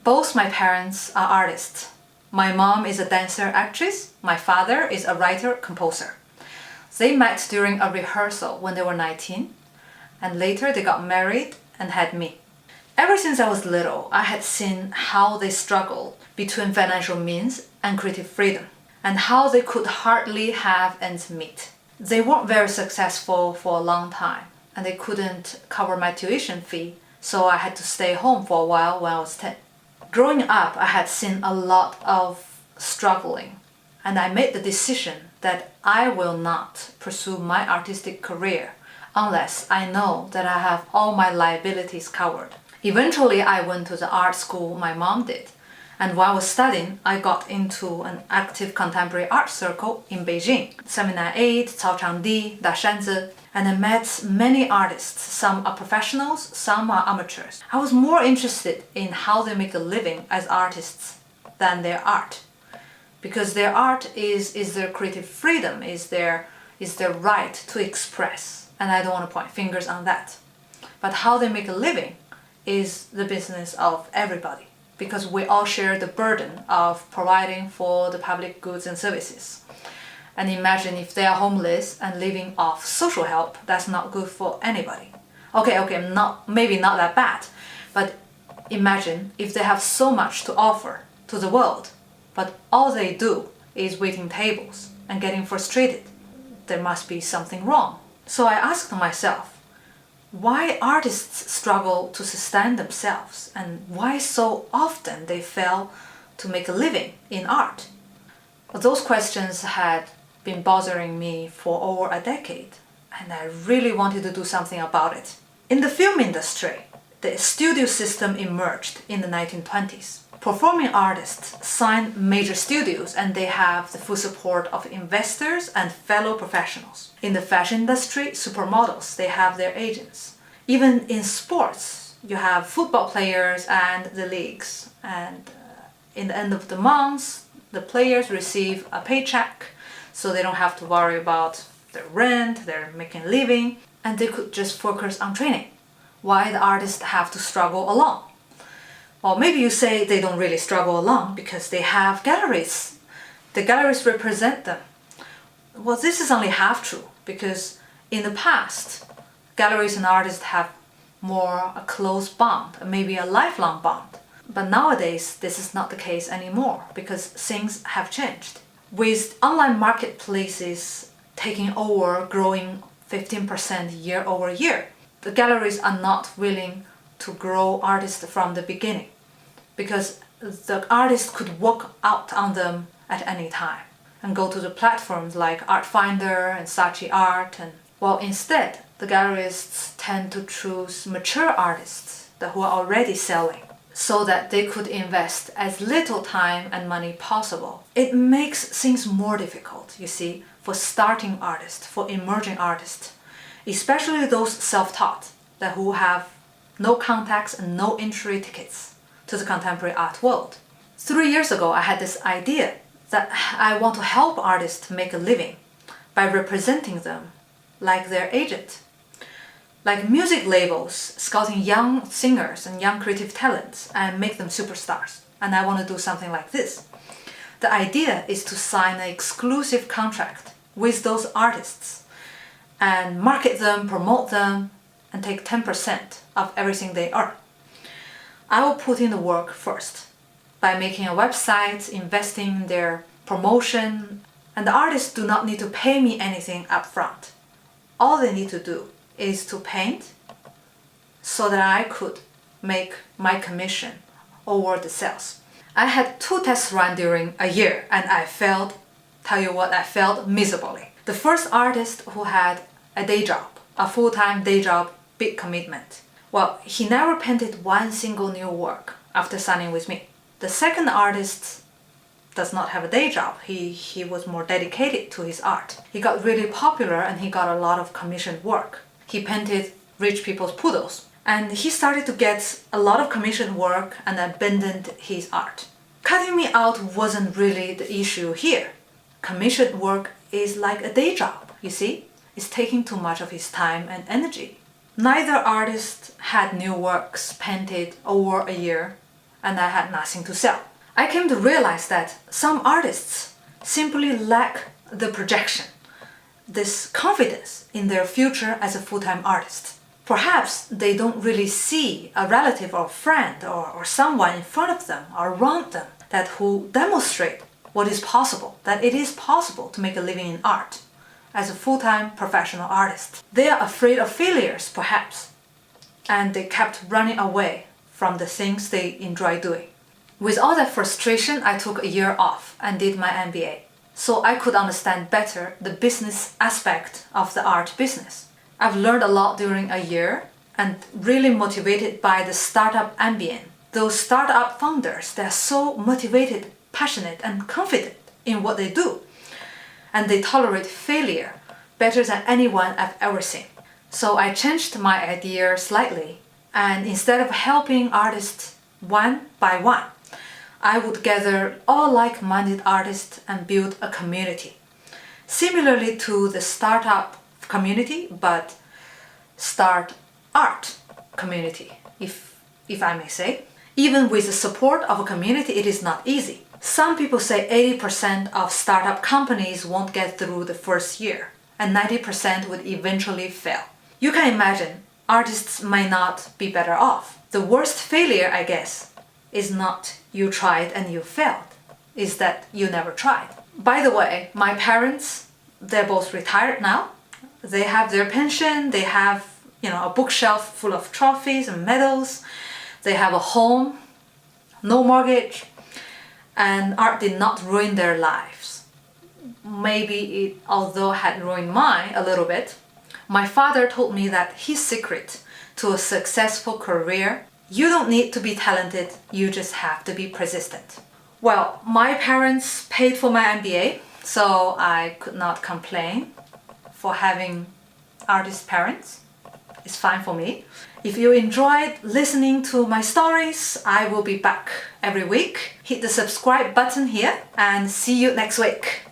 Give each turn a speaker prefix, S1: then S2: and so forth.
S1: Both my parents are artists. My mom is a dancer-actress. My father is a writer-composer. They met during a rehearsal when they were 19, and later they got married and had me. Ever since I was little, I had seen how they struggled between financial means and creative freedom, and how they could hardly have ends meet. They weren't very successful for a long time, and they couldn't cover my tuition fee, so I had to stay home for a while when I was 10. Growing up, I had seen a lot of struggling, and I made the decision that I will not pursue my artistic career unless I know that I have all my liabilities covered. Eventually, I went to the art school my mom did, and while I was studying, I got into an active contemporary art circle in Beijing, 798, Cao Changdi, Dashanzi, and I met many artists. Some are professionals, some are amateurs. I was more interested in how they make a living as artists than their art, because their art is their creative freedom, is their right to express, and I don't want to point fingers on that. But how they make a living is the business of everybody, because we all share the burden of providing for the public goods and services. And imagine if they are homeless and living off social help, that's not good for anybody. Okay, maybe not that bad, but imagine if they have so much to offer to the world, but all they do is waiting tables and getting frustrated. There must be something wrong. So I asked myself, why artists struggle to sustain themselves, and why so often they fail to make a living in art? Those questions had been bothering me for over a decade, and I really wanted to do something about it. In the film industry, the studio system emerged in the 1920s. Performing artists sign major studios, and they have the full support of investors and fellow professionals. In the fashion industry, supermodels, they have their agents. Even in sports, you have football players and the leagues, and in the end of the month, the players receive a paycheck, so they don't have to worry about their rent, they're making a living, and they could just focus on training. Why the artists have to struggle alone? Well, maybe you say they don't really struggle alone because they have galleries. The galleries represent them. Well, this is only half true, because in the past, galleries and artists have more a close bond, maybe a lifelong bond. But nowadays, this is not the case anymore, because things have changed. With online marketplaces taking over, growing 15% year over year, the galleries are not willing to grow artists from the beginning, because the artist could work out on them at any time and go to the platforms like Art Finder and Saatchi Art, and instead the gallerists tend to choose mature artists who are already selling, so that they could invest as little time and money possible. It makes things more difficult, you see, for starting artists, for emerging artists, especially those self-taught who have no contacts and no entry tickets to the contemporary art world. 3 years ago, I had this idea that I want to help artists make a living by representing them like their agent. Like music labels scouting young singers and young creative talents and make them superstars. And I want to do something like this. The idea is to sign an exclusive contract with those artists and market them, promote them, and take 10% of everything they earn. I will put in the work first by making a website, investing in their promotion, and the artists do not need to pay me anything upfront. All they need to do is to paint so that I could make my commission over the sales. I had 2 tests run during a year, and I failed miserably. The first artist who had a day job, a full-time day job, big commitment. Well, he never painted one single new work after signing with me. The second artist does not have a day job. He was more dedicated to his art. He got really popular and he got a lot of commissioned work. He painted rich people's poodles. And he started to get a lot of commissioned work and abandoned his art. Cutting me out wasn't really the issue here. Commissioned work is like a day job, you see? It's taking too much of his time and energy. Neither artist had new works painted over a year, and I had nothing to sell. I came to realize that some artists simply lack the projection, this confidence in their future as a full-time artist. Perhaps they don't really see a relative or friend or someone in front of them or around them that who demonstrate what is possible, that it is possible to make a living in art as a full-time professional artist. They are afraid of failures, perhaps, and they kept running away from the things they enjoy doing. With all that frustration, I took a year off and did my MBA, so I could understand better the business aspect of the art business. I've learned a lot during a year and really motivated by the startup ambient. Those startup founders, they're so motivated, passionate, and confident in what they do. And they tolerate failure better than anyone I've ever seen. So I changed my idea slightly, and instead of helping artists one by one, I would gather all like-minded artists and build a community. Similarly to the startup community, but start art community, if I may say. Even with the support of a community, it is not easy. Some people say 80% of startup companies won't get through the first year, and 90% would eventually fail. You can imagine, artists may not be better off. The worst failure, I guess, is not you tried and you failed, is that you never tried. By the way, my parents, they're both retired now. They have their pension, they have, a bookshelf full of trophies and medals. They have a home, no mortgage, and art did not ruin their lives. Maybe it, although had ruined mine a little bit. My father told me that his secret to a successful career, you don't need to be talented, you just have to be persistent. Well, my parents paid for my MBA, so I could not complain for having artist parents. It's fine for me. If you enjoyed listening to my stories, I will be back every week. Hit the subscribe button here and see you next week.